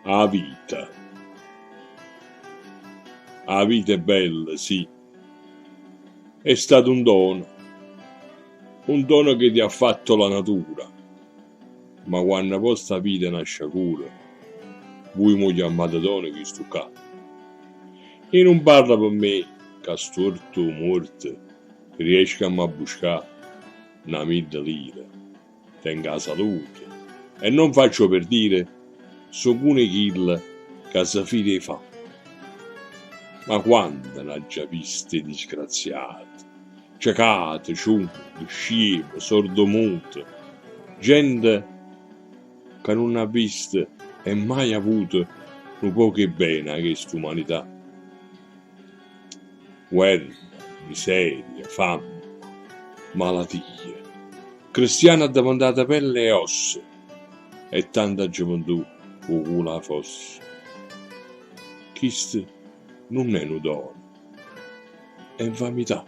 a vita. La vita è bella, sì. È stato un dono che ti ha fatto la natura. Ma quando vostra vita nasce cura, voi mi chiamate dono che sto qua. E non parla per me, che storto o morto, riesco a buscare una 1000 lire. Tengo la salute. E non faccio per dire, so pure kill che si fide fa. Ma quando ne ha già viste disgraziate, ciacate, ciunche, scemo, sordomuto, gente che non ha visto e mai avuto un po' che bene a questa umanità. Guerra, miseria, fame, malattie, cristiani addimandati pelle e ossa e tanta gioventù con la fosse. Questo non è un dono, è infamità.